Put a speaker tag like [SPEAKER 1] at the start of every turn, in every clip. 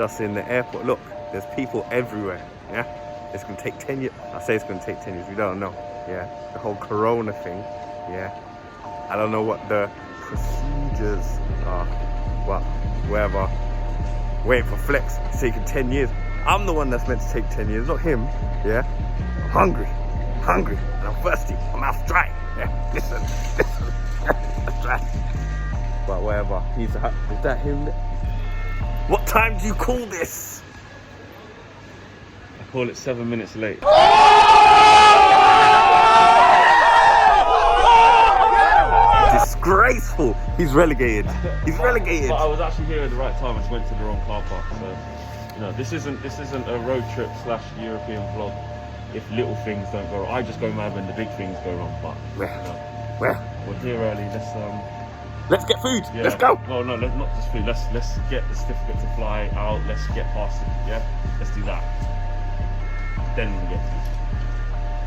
[SPEAKER 1] us in the airport. Look, there's people everywhere. Yeah, it's gonna take 10 years. I say it's gonna take 10 years. We don't know. Yeah, the whole Corona thing. Yeah, I don't know what the procedures are. Well, wherever. Waiting for Flex. It's taking 10 years. I'm the one that's meant to take 10 years, not him. Yeah, I'm hungry, and I'm thirsty. My mouth's dry. Yeah, listen. That's dry. But whatever. Is that him? What time do you call this?
[SPEAKER 2] I call it 7 minutes late.
[SPEAKER 1] Disgraceful. He's relegated. He's relegated.
[SPEAKER 2] But I was actually here at the right time. I just went to the wrong car park. So, you know, this isn't a road trip / European vlog. If little things don't go wrong, I just go mad when the big things go wrong. But you know, we're here early.
[SPEAKER 1] Let's get food.
[SPEAKER 2] Yeah.
[SPEAKER 1] Let's go.
[SPEAKER 2] Well, no, not just food. Let's get the certificate to fly out. Let's get past it. Yeah, let's do that. Then we get food.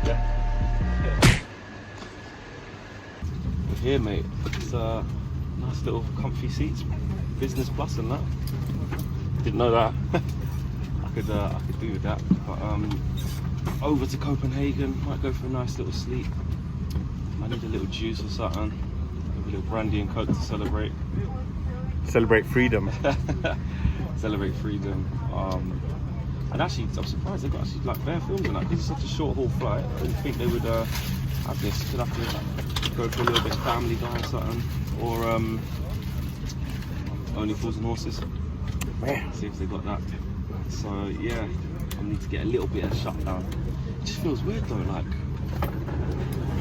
[SPEAKER 2] Yeah. We're here, mate. It's nice little comfy seats, business plus and that. Didn't know that. I could do with that. But over to Copenhagen. Might go for a nice little sleep. I need a little juice or something. A little brandy and coke to celebrate.
[SPEAKER 1] Celebrate freedom.
[SPEAKER 2] Celebrate freedom. And actually, I'm surprised they've got actually like bare films and that. This is such a short haul flight. I didn't think they would have this. Could have to go for a little bit of Family Guy or something, or Only Fools and Horses.
[SPEAKER 1] Man.
[SPEAKER 2] See if they got that. So yeah, I need to get a little bit of shutdown. It just feels weird though, like.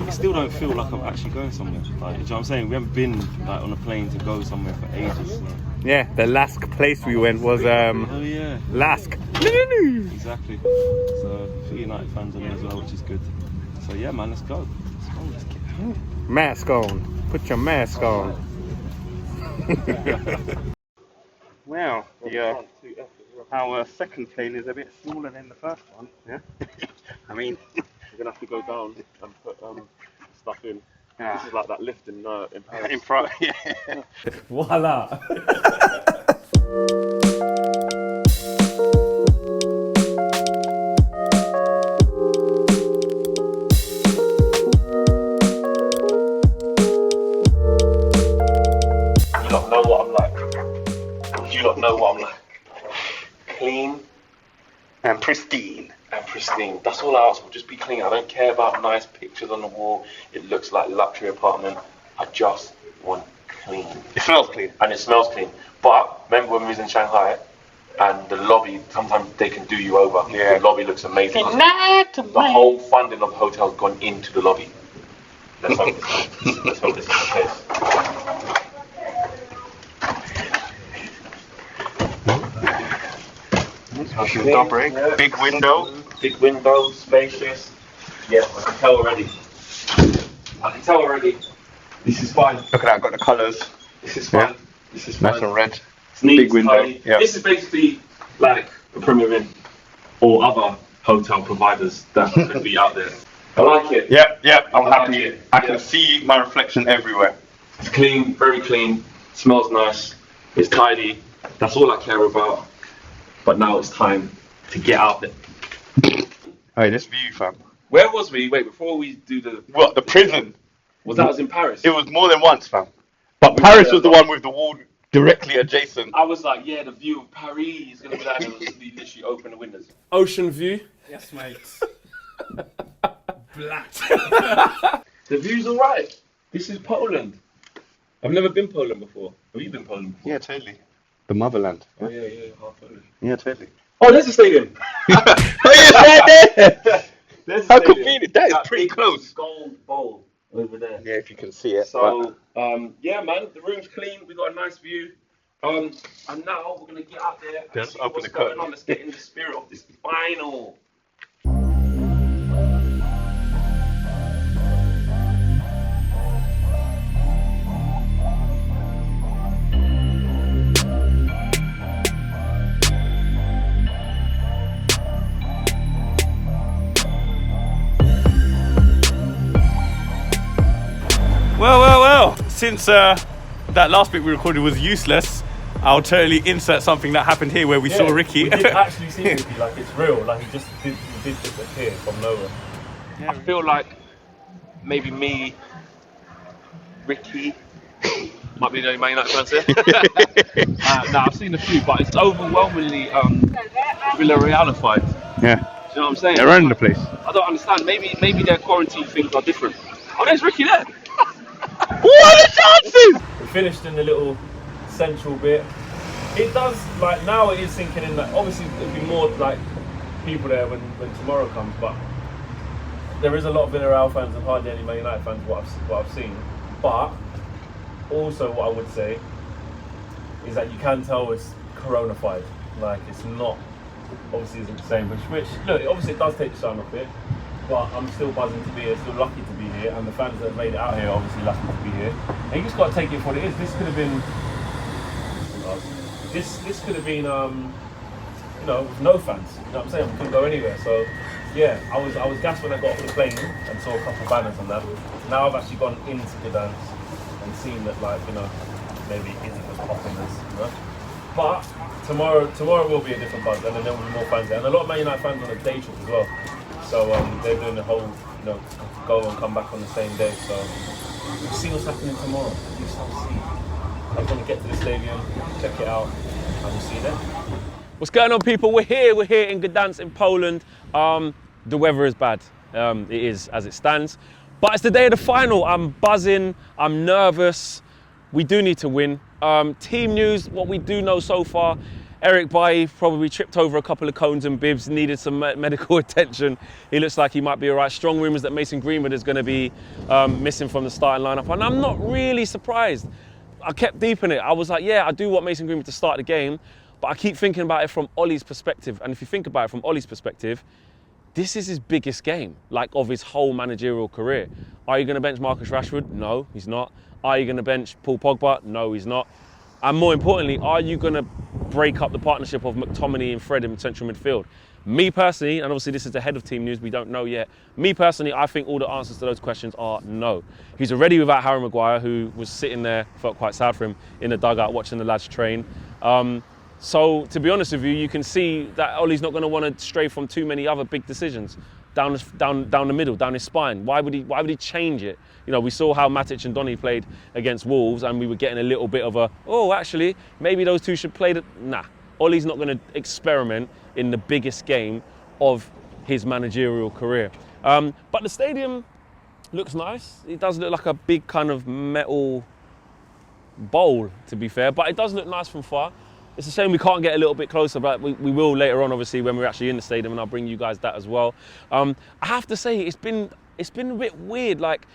[SPEAKER 2] I still don't feel like I'm actually going somewhere. Like, do you know what I'm saying? We haven't been like on a plane to go somewhere for ages. So.
[SPEAKER 1] Yeah, the last place we went was
[SPEAKER 2] oh yeah,
[SPEAKER 1] Lask.
[SPEAKER 2] Exactly. So a few United fans on there as well, which is good. So yeah, man, let's go. Let's get
[SPEAKER 1] Mask on. Put your mask on. Well, yeah. Our second plane is a bit smaller than the first one. Yeah. I mean.
[SPEAKER 2] We're gonna have to go down and put stuff in.
[SPEAKER 1] Yeah.
[SPEAKER 2] This is like that lift in Paris.
[SPEAKER 1] In front, yeah.
[SPEAKER 2] Voila! You lot know what I'm like. You lot know what I'm like. Clean
[SPEAKER 1] And pristine.
[SPEAKER 2] and pristine. That's all I ask for. Just be clean. I don't care about nice pictures on the wall. It looks like luxury apartment. I just want clean.
[SPEAKER 1] It smells clean.
[SPEAKER 2] And it smells clean. But remember when we was in Shanghai and the lobby, sometimes they can do you over.
[SPEAKER 1] Yeah.
[SPEAKER 2] The lobby looks amazing. The whole funding of the hotel has gone into the lobby. Let's hope this is the case.
[SPEAKER 1] Yeah. Big window.
[SPEAKER 2] Big window, spacious. Yeah, I can tell already. This is fine.
[SPEAKER 1] Look at that, I've got the colours.
[SPEAKER 2] This is fine.
[SPEAKER 1] Yeah.
[SPEAKER 2] This is fine.
[SPEAKER 1] Nice and red.
[SPEAKER 2] It's neat,
[SPEAKER 1] Big window.
[SPEAKER 2] tidy.
[SPEAKER 1] Yeah.
[SPEAKER 2] This is basically like a Premier Inn or other hotel providers that could be out there. I like it.
[SPEAKER 1] Yep, I'm
[SPEAKER 2] I like
[SPEAKER 1] happy.
[SPEAKER 2] it.
[SPEAKER 1] I
[SPEAKER 2] Yeah.
[SPEAKER 1] can see my reflection everywhere.
[SPEAKER 2] It's clean, very clean. Smells nice. It's tidy. That's all I care about. But now it's time to get out there.
[SPEAKER 1] Hey, this view, fam.
[SPEAKER 2] Where was we? Wait, before we do the...
[SPEAKER 1] What, the prison?
[SPEAKER 2] Was in Paris?
[SPEAKER 1] It was more than once, fam. But Paris was the one with the wall directly adjacent.
[SPEAKER 2] I was like, yeah, the view of Paris is going to be that. And we literally open the windows.
[SPEAKER 3] Ocean view.
[SPEAKER 4] Yes, mate. Black.
[SPEAKER 2] The view's alright. This is Poland. I've never been Poland before. Have you been Poland before?
[SPEAKER 1] Yeah, totally. The motherland.
[SPEAKER 2] Oh, yeah, half Polish.
[SPEAKER 1] Yeah, totally.
[SPEAKER 2] Oh, there's a stadium.
[SPEAKER 1] Oh, yeah, right there.
[SPEAKER 2] There's a
[SPEAKER 1] How
[SPEAKER 2] stadium.
[SPEAKER 1] convenient. That is pretty
[SPEAKER 2] big
[SPEAKER 1] close.
[SPEAKER 2] Gold bowl over there.
[SPEAKER 1] Yeah, if you can see it.
[SPEAKER 2] So, yeah, man, the room's clean. We got a nice view. And now we're gonna get out there and
[SPEAKER 1] Let's
[SPEAKER 2] see
[SPEAKER 1] open
[SPEAKER 2] what's
[SPEAKER 1] the
[SPEAKER 2] going
[SPEAKER 1] curtain.
[SPEAKER 2] on. Let's get in the spirit of this final.
[SPEAKER 1] Well. Since that last bit we recorded was useless, I'll totally insert something that happened here where we saw Ricky.
[SPEAKER 3] We did actually see Ricky, like it's real, like he did disappear from nowhere.
[SPEAKER 2] I feel like maybe me, Ricky, might be the only Man United fans here. No, I've seen a few, but it's overwhelmingly Villarealified.
[SPEAKER 1] Yeah.
[SPEAKER 2] Do you know what I'm saying?
[SPEAKER 1] They're around the place.
[SPEAKER 2] I don't understand. Maybe their quarantine things are different. Oh, there's Ricky there.
[SPEAKER 1] What are the chances?
[SPEAKER 3] We finished in the little central bit. It does, like now it is sinking in that obviously there'll be more like people there when tomorrow comes, but there is a lot of Villareal fans and hardly any Man United fans what I've seen. But also what I would say is that you can tell it's corona-fied. Like it's not, obviously isn't the same, which look, obviously it does take the shine off it, but I'm still buzzing to be here, still lucky to be here, and the fans that have made it out here obviously lucky to be here. And you just got to take it for what it is. This could have been, this could have been, you know, with no fans. You know what I'm saying? We couldn't go anywhere. So yeah, I was gassed when I got off the plane and saw a couple of banners on that. Now I've actually gone into Gdansk and seen that, like, you know, maybe it isn't as popping as, you know. But tomorrow will be a different buzz, and then there will be more fans there, and a lot of Man United fans on a day trip as well. So they're doing the whole, you know, go and come back on the same day. So we'll see what's happening tomorrow. We shall see. I'm going to get to the stadium, check it out, and we'll see you then.
[SPEAKER 2] What's going on, people? We're here in Gdansk in Poland. The weather is bad. It is as it stands. But it's the day of the final. I'm buzzing, I'm nervous. We do need to win. Team news, what we do know so far, Eric Bailly probably tripped over a couple of cones and bibs, needed some medical attention. He looks like he might be all right. Strong rumours that Mason Greenwood is going to be missing from the starting lineup. And I'm not really surprised. I kept deep in it. I was like, yeah, I do want Mason Greenwood to start the game, but I keep thinking about it from Ollie's perspective. And if you think about it from Ollie's perspective, this is his biggest game, like, of his whole managerial career. Are you going to bench Marcus Rashford? No, he's not. Are you going to bench Paul Pogba? No, he's not. And more importantly, are you going to break up the partnership of McTominay and Fred in central midfield? Me personally, and obviously this is the head of team news, we don't know yet. Me personally, I think all the answers to those questions are no. He's already without Harry Maguire, who was sitting there, felt quite sad for him, in the dugout watching the lads train. So to be honest with you, you can see that Ollie's not going to want to stray from too many other big decisions down the middle, down his spine. Why would he change it? You know, we saw how Matic and Donny played against Wolves, and we were getting a little bit of a, oh, actually, maybe those two should play. Nah, Ollie's not going to experiment in the biggest game of his managerial career. But the stadium looks nice. It does look like a big kind of metal bowl, to be fair, but it does look nice from far. It's a shame we can't get a little bit closer, but we will later on, obviously, when we're actually in the stadium, and I'll bring you guys that as well. I have to say, it's been a bit weird. Like,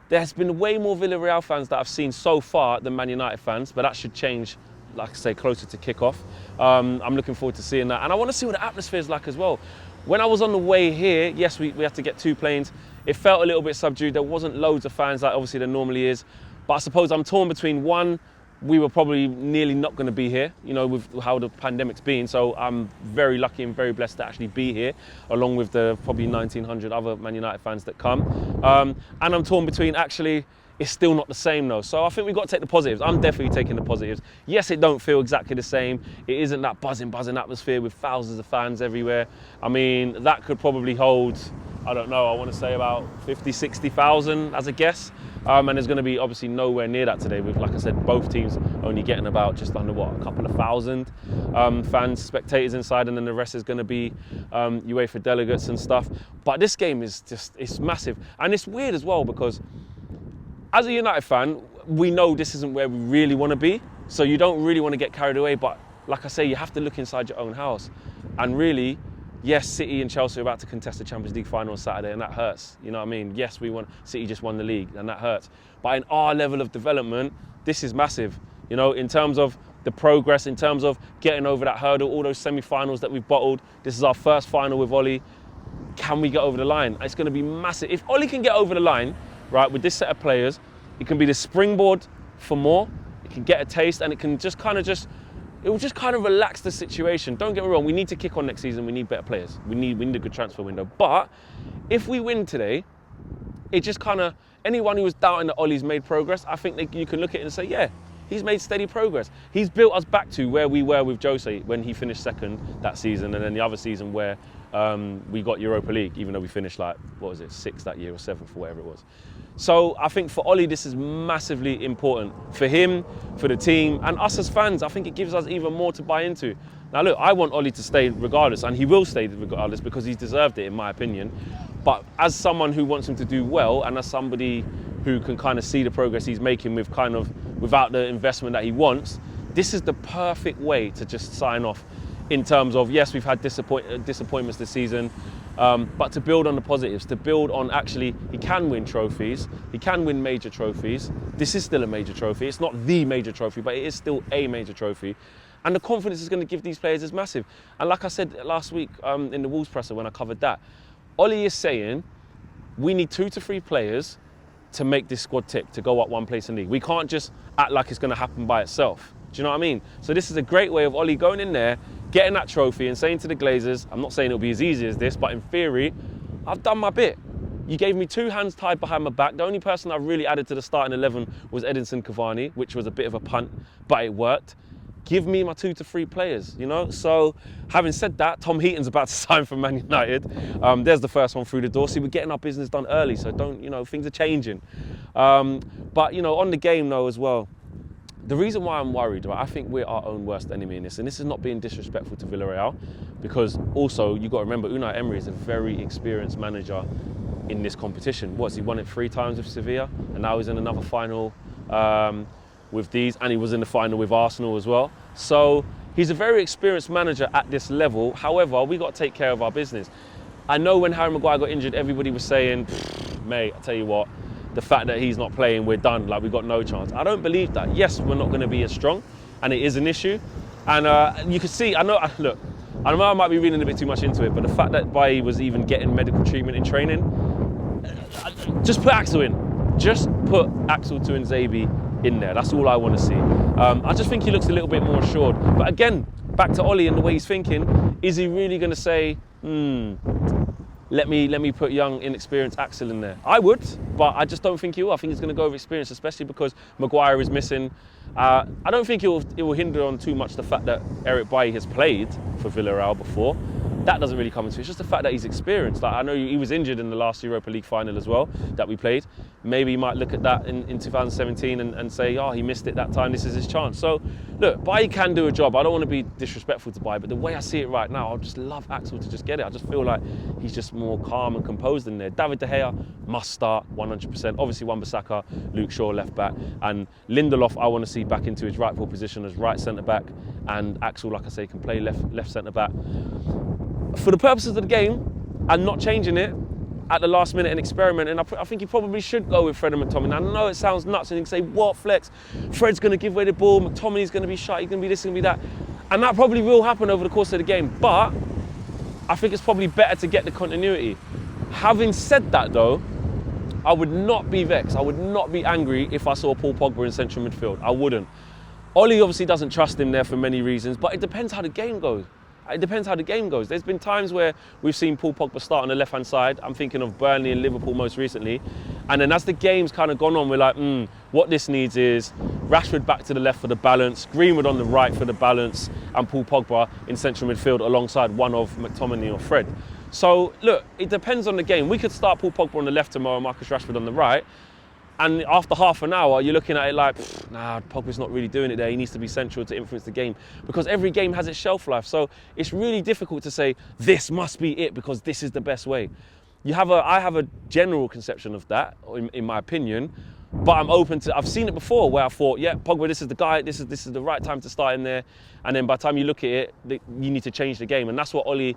[SPEAKER 2] there's been way more Villareal fans that I've seen so far than Man United fans, but that should change, like I say, closer to kick-off. I'm looking forward to seeing that, and I want to see what the atmosphere is like as well. When I was on the way here, yes, we had to get 2 planes. It felt a little bit subdued. There wasn't loads of fans like obviously there normally is, but I suppose I'm torn between one. We were probably nearly not going to be here, you know, with how the pandemic's been. So I'm very lucky and very blessed to actually be here, along with the probably 1,900 other Man United fans that come. And I'm torn between, actually, it's still not the same though. So I think we've got to take the positives. I'm definitely taking the positives. Yes, it don't feel exactly the same. It isn't that buzzing atmosphere with thousands of fans everywhere. I mean, that could probably hold, I don't know, I want to say about 50, 60,000 as a guess. And there's going to be obviously nowhere near that today with, like I said, both teams only getting about just under, what, a couple of thousand fans, spectators inside, and then the rest is going to be UEFA delegates and stuff. But this game is just, it's massive. And it's weird as well because as a United fan, we know this isn't where we really want to be. So you don't really want to get carried away. But like I say, you have to look inside your own house. And really, yes, City and Chelsea are about to contest the Champions League final on Saturday, and that hurts. You know what I mean? Yes, City just won the league, and that hurts. But in our level of development, this is massive. You know, in terms of the progress, in terms of getting over that hurdle, all those semi-finals that we've bottled. This is our first final with Ollie. Can we get over the line? It's going to be massive. If Ollie can get over the line, right, with this set of players, it can be the springboard for more. It can get a taste, and it can just kind of it will just kind of relax the situation. Don't get me wrong, we need to kick on next season. We need better players. We need a good transfer window. But if we win today, it just kind of, anyone who was doubting that Ollie's made progress, I think you can look at it and say, yeah, he's made steady progress. He's built us back to where we were with Jose when he finished second that season, and then the other season where we got Europa League, even though we finished like, what was it, 6th that year or 7th or whatever it was. So I think for Ollie, this is massively important for him, for the team, and us as fans. I think it gives us even more to buy into. Now look, I want Ollie to stay regardless, and he will stay regardless because he's deserved it, in my opinion. But as someone who wants him to do well, and as somebody who can kind of see the progress he's making with kind of without the investment that he wants, this is the perfect way to just sign off in terms of, yes, we've had disappointments this season, but to build on the positives, to build on actually he can win trophies, he can win major trophies. This is still a major trophy. It's not the major trophy, but it is still a major trophy. And the confidence is going to give these players is massive. And like I said last week in the Wolves presser when I covered that, Ollie is saying we need 2 to 3 players to make this squad tick, to go up one place in the league. We can't just act like it's going to happen by itself. Do you know what I mean? So this is a great way of Ollie going in there, getting that trophy and saying to the Glazers, I'm not saying it'll be as easy as this, but in theory, I've done my bit. You gave me 2 hands tied behind my back. The only person I really added to the starting 11 was Edinson Cavani, which was a bit of a punt, but it worked. Give me my 2 to 3 players, you know? So having said that, Tom Heaton's about to sign for Man United. There's the first one through the door. See, we're getting our business done early, so don't, you know, things are changing. But, you know, on the game though as well, the reason why I'm worried, right, I think we're our own worst enemy in this, and this is not being disrespectful to Villareal, because also you've got to remember Unai Emery is a very experienced manager in this competition. He won it 3 times with Sevilla, and now he's in another final with these, and he was in the final with Arsenal as well. So he's a very experienced manager at this level. However, we got to take care of our business. I know when Harry Maguire got injured, everybody was saying, mate, I tell you what, the fact that he's not playing, we're done, like we've got no chance. I don't believe that. Yes, we're not going to be as strong, and it is an issue. And you can see, look, I know I might be reading a bit too much into it, but the fact that Bailly was even getting medical treatment in training, just put Axel in. Just put Axel Tuanzebe in there. That's all I want to see. I just think he looks a little bit more assured. But again, back to Ollie and the way he's thinking, is he really going to say, let me put young, inexperienced Axel in there? I would, but I just don't think he will. I think he's going to go with experience, especially because Maguire is missing. I don't think it will hinder on too much the fact that Eric Bailly has played for Villareal before. That doesn't really come into it. It's just the fact that he's experienced. Like, I know he was injured in the last Europa League final as well that we played. Maybe he might look at that in 2017 and say, oh, he missed it that time, this is his chance. So, look, Bailly can do a job. I don't want to be disrespectful to Bailly, but the way I see it right now, I just love Axel to just get it. I just feel like he's just more calm and composed in there. David De Gea must start 100%. Obviously, Wan-Bissaka, Luke Shaw left back, and Lindelof I want to see back into his rightful position as right centre back, and Axel, like I say, can play left centre back. For the purposes of the game and not changing it at the last minute and experiment, and I think he probably should go with Fred and McTominay. I know it sounds nuts and you can say, what flex? Fred's going to give away the ball, McTominay's going to be shot, he's going to be this, going to be that. And that probably will happen over the course of the game, but I think it's probably better to get the continuity. Having said that though, I would not be vexed, I would not be angry if I saw Paul Pogba in central midfield. I wouldn't. Ollie obviously doesn't trust him there for many reasons, but it depends how the game goes. It depends how the game goes. There's been times where we've seen Paul Pogba start on the left-hand side. I'm thinking of Burnley and Liverpool most recently. And then as the game's kind of gone on, we're like, what this needs is Rashford back to the left for the balance, Greenwood on the right for the balance, and Paul Pogba in central midfield alongside one of McTominay or Fred. So, look, it depends on the game. We could start Paul Pogba on the left tomorrow, Marcus Rashford on the right. And after half an hour, you're looking at it like, nah, Pogba's not really doing it there. He needs to be central to influence the game, because every game has its shelf life. So it's really difficult to say, this must be it because this is the best way. I have a general conception of that, in my opinion, but I'm open to, I've seen it before where I thought, yeah, Pogba, this is the guy, this is the right time to start in there. And then by the time you look at it, you need to change the game. And that's what Ollie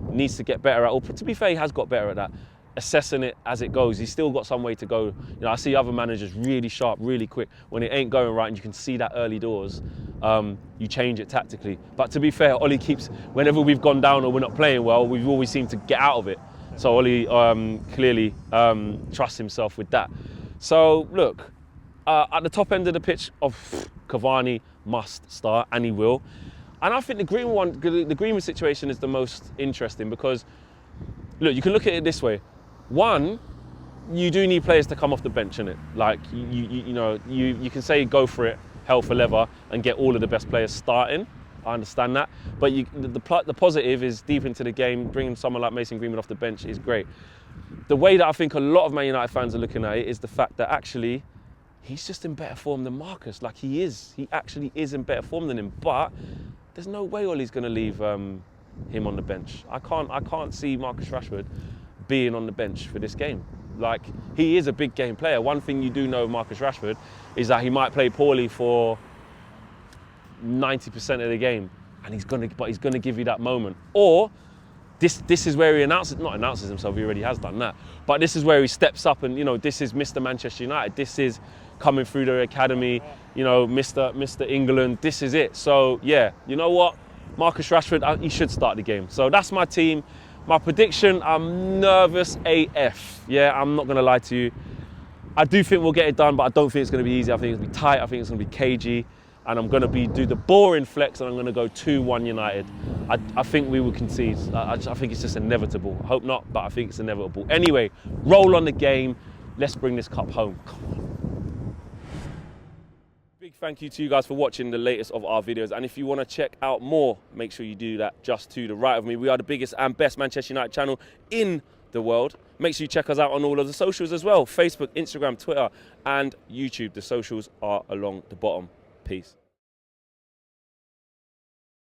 [SPEAKER 2] needs to get better at. Or to be fair, he has got better at that. Assessing it as it goes. He's still got some way to go. You know, I see other managers really sharp, really quick. When it ain't going right and you can see that early doors, you change it tactically. But to be fair, Ollie keeps, whenever we've gone down or we're not playing well, we've always seemed to get out of it. So Ollie clearly trusts himself with that. So look, at the top end of the pitch, Cavani must start, and he will. And I think the Greenwood situation is the most interesting because, look, you can look at it this way. One, you do need players to come off the bench, innit? Like, you know, you can say go for it,
[SPEAKER 3] hell for leather and get all of the best players starting. I understand that. But the positive is deep into the game, bringing someone like Mason Greenwood off the bench is great. The way that I think a lot of Man United fans are looking at it is the fact that actually he's just in better form than Marcus. Like he is. He actually is in better form than him. But there's no way Ollie's going to leave him on the bench. I can't see Marcus Rashford being on the bench for this game. Like, he is a big game player. One thing you do know of Marcus Rashford is that he might play poorly for 90% of the game, and he's gonna give you that moment. Or this is where he announces himself. He already has done that. But this is where he steps up, and this is Mr. Manchester United. This is coming through the academy. Mr. England. This is it. So yeah, you know what, Marcus Rashford, he should start the game. So that's my team. My prediction, I'm nervous AF. Yeah, I'm not gonna lie to you. I do think we'll get it done, but I don't think it's gonna be easy. I think it's gonna be tight. I think it's gonna be cagey. And I'm going to do the boring flex, and I'm going to go 2-1 United. I think we will concede. I think it's just inevitable. I hope not, but I think it's inevitable. Anyway, roll on the game. Let's bring this cup home. Come on. Big thank you to you guys for watching the latest of our videos. And if you want to check out more, make sure you do that just to the right of me. We are the biggest and best Manchester United channel in the world. Make sure you check us out on all of the socials as well. Facebook, Instagram, Twitter, and YouTube. The socials are along the bottom. Peace.